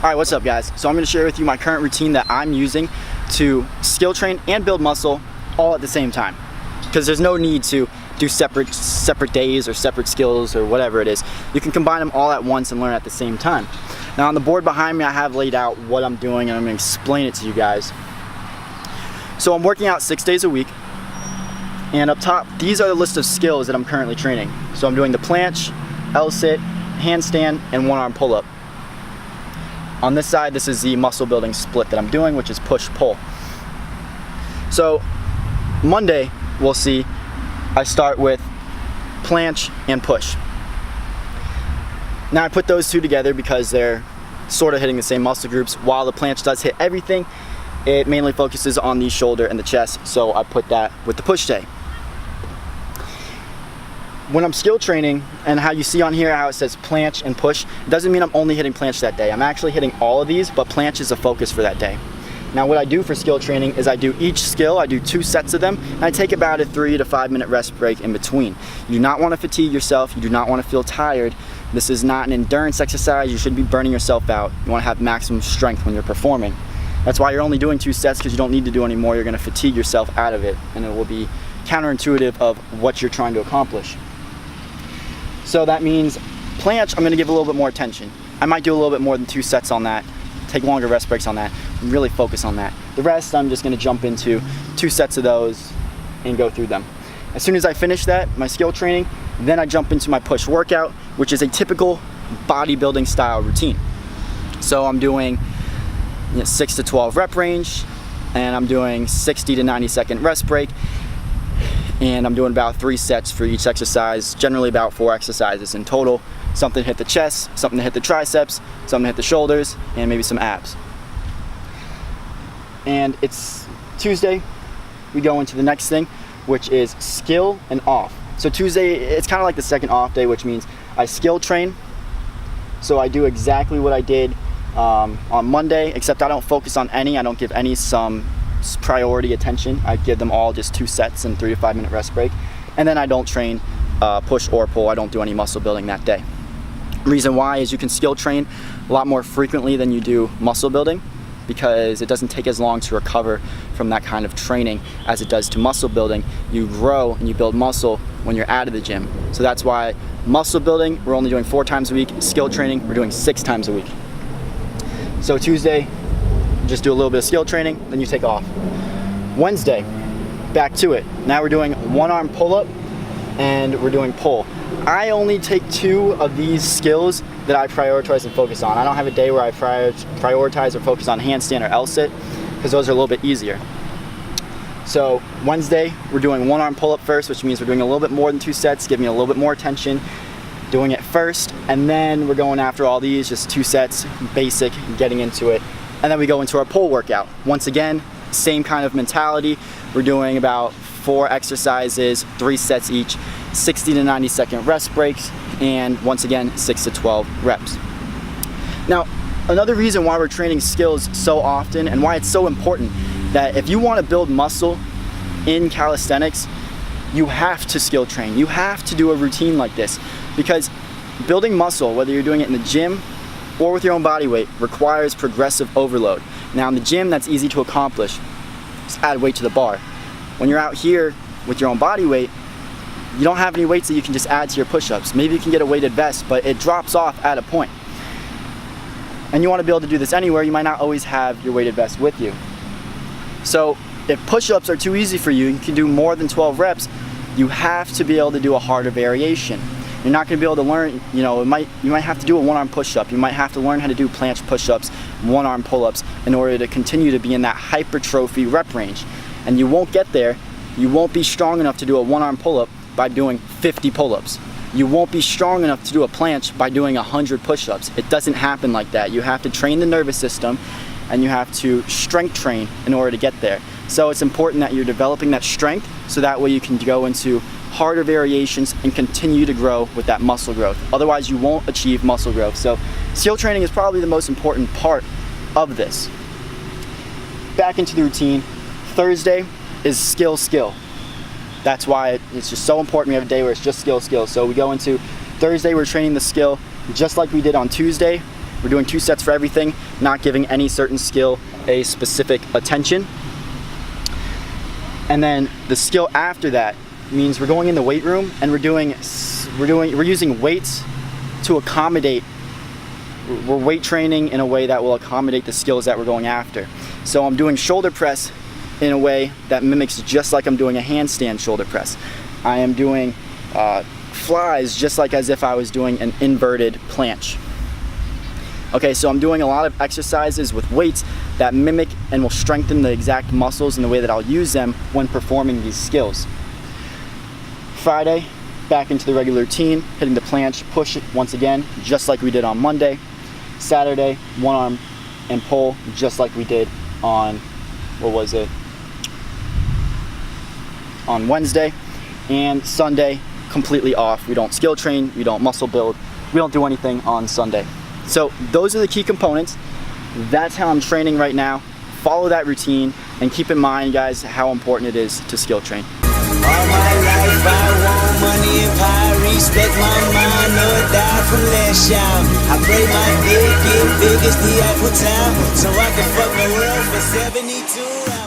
Alright, what's up guys? So I'm going to share with you my current routine that I'm using to skill train and build muscle all at the same time. Because there's no need to do separate days or separate skills or whatever it is. You can combine them all at once and learn at the same time. Now on the board behind me I have laid out what I'm doing and I'm going to explain it to you guys. So I'm working out 6 days a week, and up top these are the list of skills that I'm currently training. So I'm doing the planche, L-sit, handstand, and one arm pull-up. On this side, this is the muscle building split that I'm doing, which is push-pull. So Monday, we'll see, I start with planche and push. Now I put those two together because they're sort of hitting the same muscle groups. While the planche does hit everything, it mainly focuses on the shoulder and the chest, so I put that with the push day. When I'm skill training, and how you see on here how it says planche and push, it doesn't mean I'm only hitting planche that day. I'm actually hitting all of these, but planche is a focus for that day. Now what I do for skill training is I do each skill, I do 2 sets of them, and I take about a 3 to 5 minute rest break in between. You do not want to fatigue yourself, you do not want to feel tired. This is not an endurance exercise, you should be burning yourself out. You want to have maximum strength when you're performing. That's why you're only doing 2 sets, because you don't need to do any more. You're going to fatigue yourself out of it, and it will be counterintuitive of what you're trying to accomplish. So that means planche, I'm going to give a little bit more attention. I might do a little bit more than 2 sets on that, take longer rest breaks on that, and really focus on that. The rest, I'm just going to jump into 2 sets of those and go through them. As soon as I finish that, my skill training, then I jump into my push workout, which is a typical bodybuilding style routine. So I'm doing 6 to 12 rep range, and I'm doing 60 to 90 second rest break, and I'm doing about 3 sets for each exercise, generally about 4 exercises in total. Something to hit the chest, something to hit the triceps, something to hit the shoulders, and maybe some abs. And it's Tuesday, we go into the next thing, which is skill and off. So Tuesday, it's kind of like the second off day, which means I skill train. So I do exactly what I did on Monday, except I don't focus on any, I don't give any some priority attention. I give them all just 2 sets and 3 to 5 minute rest break. And then I don't train push or pull. I don't do any muscle building that day. Reason why is you can skill train a lot more frequently than you do muscle building, because it doesn't take as long to recover from that kind of training as it does to muscle building. You grow and you build muscle when you're out of the gym. So that's why muscle building, we're only doing 4 times a week. Skill training, we're doing 6 times a week. So Tuesday, just do a little bit of skill training, then you take off. Wednesday, back to it. Now we're doing 1 arm pull-up and we're doing pull. I only take 2 of these skills that I prioritize and focus on. I don't have a day where I prioritize or focus on handstand or L-sit, because those are a little bit easier. So Wednesday, we're doing 1 arm pull-up first, which means we're doing a little bit more than 2 sets, give me a little bit more attention, doing it first, and then we're going after all these, just 2 sets, basic, getting into it. And then we go into our pull workout. Once again, same kind of mentality. We're doing about 4 exercises, 3 sets each, 60 to 90 second rest breaks, and once again, 6 to 12 reps. Now, another reason why we're training skills so often and why it's so important that if you want to build muscle in calisthenics, you have to skill train. You have to do a routine like this, because building muscle, whether you're doing it in the gym or with your own body weight, requires progressive overload. Now in the gym, that's easy to accomplish. Just add weight to the bar. When you're out here with your own body weight, you don't have any weights that you can just add to your push-ups. Maybe you can get a weighted vest, but it drops off at a point. And you want to be able to do this anywhere. You might not always have your weighted vest with you. So if push-ups are too easy for you, you can do more than 12 reps, you have to be able to do a harder variation. You're not going to be able to learn, you might have to do a 1 arm push-up. You might have to learn how to do planche push-ups, 1 arm pull-ups in order to continue to be in that hypertrophy rep range. And you won't get there, you won't be strong enough to do a 1 arm pull-up by doing 50 pull-ups. You won't be strong enough to do a planche by doing 100 push-ups. It doesn't happen like that. You have to train the nervous system and you have to strength train in order to get there. So it's important that you're developing that strength so that way you can go into harder variations and continue to grow with that muscle growth. Otherwise you won't achieve muscle growth. So skill training is probably the most important part of this. Back into the routine. Thursday is skill. That's why it's just so important we have a day where it's just skill. So we go into Thursday, we're training the skill just like we did on Tuesday, We're doing 2 sets for everything, not giving any certain skill a specific attention. And then the skill after that means we're going in the weight room and we're using weights to accommodate. We're weight training in a way that will accommodate the skills that we're going after. So I'm doing shoulder press in a way that mimics just like I'm doing a handstand shoulder press. I am doing flies just like as if I was doing an inverted planche. Okay, so I'm doing a lot of exercises with weights that mimic and will strengthen the exact muscles in the way that I'll use them when performing these skills. Friday, back into the regular routine, hitting the planche, push it once again, just like we did on Monday. Saturday, 1 arm and pull, just like we did on, on Wednesday. And Sunday, completely off. We don't skill train, we don't muscle build, we don't do anything on Sunday. So those are the key components. That's how I'm training right now. Follow that routine and keep in mind, guys, how important it is to skill train. All my life I want money and power, respect my mind, no die from last shout. I pray my dick get big as the Eiffel Tower, so I can fuck the world for 72 hours.